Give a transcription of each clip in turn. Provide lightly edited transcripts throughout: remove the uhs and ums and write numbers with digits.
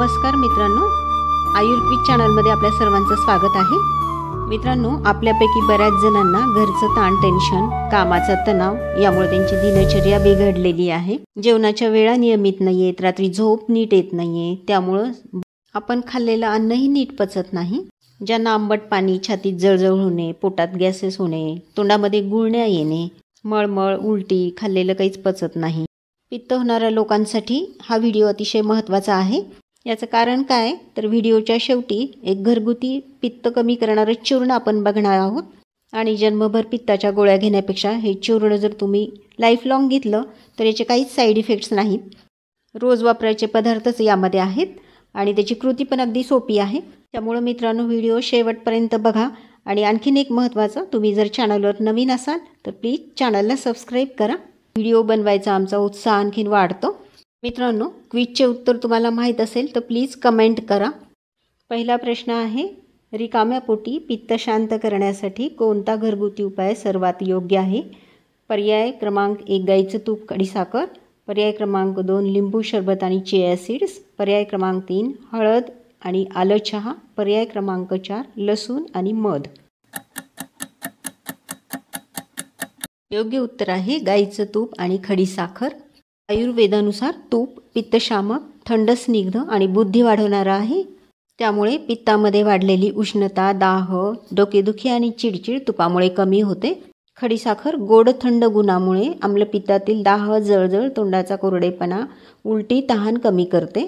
नमस्कार मित्रांनो, आयुर्वेद चॅनलमध्ये आपल्या सर्वांचं स्वागत आहे। मित्रांनो, आपल्यापैकी बऱ्याच जणांना घरचं ताण, टेन्शन, कामाचा तणाव यामुळे त्यांची दिनचर्या बिघडलेली आहे। जेवणाच्या वेळा नियमित नाहीयेत, रात्री झोप नीट येत नाहीये, त्यामुळे आपण खाल्लेलं अन्नही नीट पचत नाही। ज्यांना आंबट पाणी, छातीत जळजळ होणे, पोटात गॅसेस होणे, तोंडामध्ये गुळण्या येणे, मळमळ, उलटी, खाल्लेलं काहीच पचत नाही, पित्त होणाऱ्या लोकांसाठी हा व्हिडिओ अतिशय महत्त्वाचा आहे। याचं कारण काय तर व्हिडिओच्या शेवटी एक घरगुती पित्त कमी करणारं चूर्ण आपण बघणार आहोत आणि जन्मभर पित्ताच्या गोळ्या घेण्यापेक्षा हे चूर्ण जर तुम्ही लाईफ लॉंग घेतलं तर याचे काहीच साईड इफेक्ट्स नाहीत। रोज वापरायचे पदार्थच यामध्ये आहेत आणि त्याची कृती पण अगदी सोपी आहे। त्यामुळे मित्रांनो, व्हिडिओ शेवटपर्यंत बघा आणि आणखीन एक महत्त्वाचं, तुम्ही जर चॅनलवर नवीन असाल तर प्लीज चॅनलला सबस्क्राईब करा। व्हिडिओ बनवायचा आमचा उत्साह आणखीन वाढतो। मित्रांनो, क्विजचे उत्तर तुम्हाला माहीत असेल तर प्लीज कमेंट करा। पहिला प्रश्न आहे, रिकाम्या पोटी पित्त शांत करण्यासाठी कोणता घरगुती उपाय सर्वात योग्य आहे? पर्याय क्रमांक 1 गाईचं तूप, खडीसाखर, पर्याय क्रमांक 2 लिंबू सरबत आणि चिया सीड्स, पर्याय क्रमांक 3 हळद आणि आलं चहा, पर्याय क्रमांक 4 लसूण आणि मध। योग्य उत्तर आहे गाईचं तूप आणि खडीसाखर। आयुर्वेदानुसार तूप पित्तशामक, थंड, स्निग्ध आणि बुद्धी वाढवणारा आहे। त्यामुळे पित्तामध्ये वाढलेली उष्णता, दाह, डोकेदुखी आणि चिडचिड तुपामुळे कमी होते। खडीसाखर गोड थंड गुणामुळे आम्लपित्तातील दाह, जळजळ, तोंडाचा कोरडेपणा, उलटी, तहान कमी करते।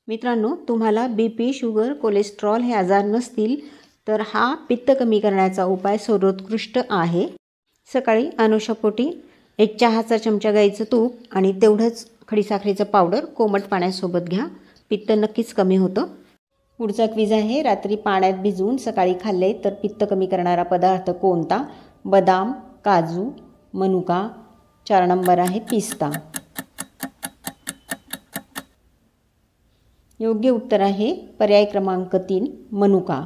मित्रांनो, तुम्हाला बीपी, शुगर, कोलेस्ट्रॉल हे आजार नसतील तर हा पित्त कमी करण्याचा उपाय सर्वोत्कृष्ट आहे। सकाळी अनुशापोटी 1 चहाचा चमचा गाईचं तूप आणि तेवढंच खडीसाखरेचं पावडर कोमट पाण्यासोबत घ्या, पित्त नक्कीच कमी होतं। पुढचा क्विज आहे, रात्री पाण्यात भिजवून सकाळी खाल्ले तर पित्त कमी करणारा पदार्थ कोणता? बदाम, काजू, मनुका, 4 नंबर आहे पिस्ता। योग्य उत्तर आहे पर्याय क्रमांक 3 मनुका।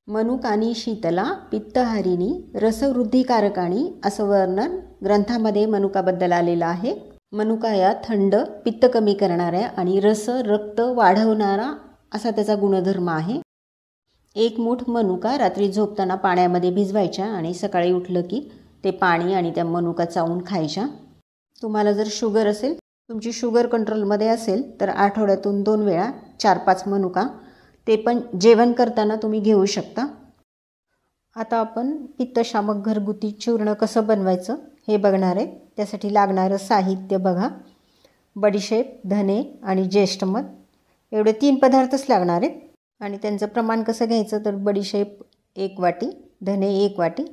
मनुकानी शीतला, पित्तहारिणी, रसवृद्धिकारकाणी असं वर्णन ग्रंथामध्ये मनुकाबद्दल आलेलं आहे। मनुका या थंड, पित्त कमी करणाऱ्या आणि रक्त वाढवणारा असा त्याचा गुणधर्म आहे। 1 मूठ मनुका रात्री झोपताना पाण्यामध्ये भिजवायच्या आणि सकाळी उठलं की ते पाणी आणि त्या मनुका चावून खायच्या। तुम्हाला जर शुगर असेल, तुमची शुगर कंट्रोलमध्ये असेल तर आठवड्यातून 2 वेळा 4-5 मनुका, ते पण जेवण करताना तुम्ही घेऊ शकता। आता आपण पित्तशामक घरगुती चूर्ण कसं बनवायचं हे बघणार आहे। त्यासाठी लागणारं साहित्य बघा, बडीशेप, धने आणि ज्येष्ठ मध, एवढे 3 पदार्थच लागणार आहेत। आणि त्यांचं प्रमाण कसं घ्यायचं तर बडीशेप 1 वाटी, धने 1 वाटी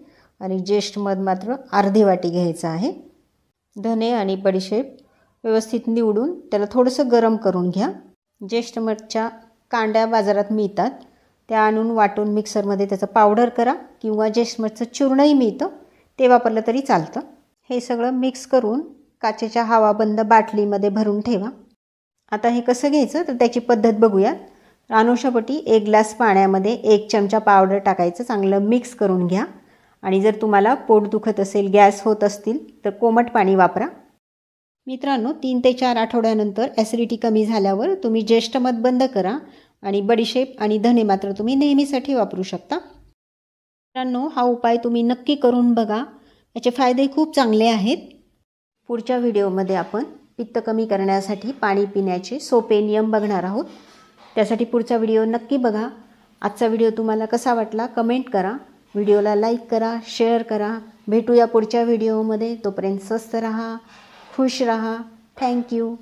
आणि ज्येष्ठ मध मात्र अर्धी वाटी घ्यायचं आहे। धने आणि बडीशेप व्यवस्थित निवडून त्याला थोडंसं गरम करून घ्या। ज्येष्ठ मधच्या कांड्या बाजारात मिळतात, त्या आणून वाटून मिक्सरमध्ये त्याचं पावडर करा किंवा ज्येष्ठ मधचं चूर्णही मिळतं, ते वापरलं तरी चालतं। हे सगळं मिक्स करून काचेच्या हवाबंद बाटलीमध्ये भरून ठेवा। आता हे कसं घ्यायचं तर त्याची पद्धत बघूयात। अनुशापोटी 1 ग्लास पाण्यामध्ये 1 चमचा पावडर टाकायचं, चांगलं मिक्स करून घ्या। आणि जर तुम्हाला पोट दुखत असेल, गॅस होत असतील तर कोमट पाणी वापरा। मित्रांनो, 3 ते 4 आठवड्यानंतर ॲसिडिटी कमी झाल्यावर तुम्ही ज्येष्ठ मध बंद करा आणि बडीशेप आणि धने मात्र तुम्ही नेहमीसाठी वापरू शकता। मित्रांनो, हा उपाय तुम्ही नक्की करून बघा, याचे फायदे खूप चांगले आहेत। पुढच्या व्हिडिओमध्ये आपण पित्त कमी करण्यासाठी पाणी पिण्याचे सोपे नियम बघणार आहोत। त्यासाठी पुढचा व्हिडिओ नक्की बघा। आजचा व्हिडिओ तुम्हाला कसा वाटला कमेंट करा, व्हिडिओला लाईक करा, शेअर करा। भेटूया पुढच्या व्हिडिओमध्ये, तोपर्यंत स्वस्थ राहा, खुश राहा। थँक्यू।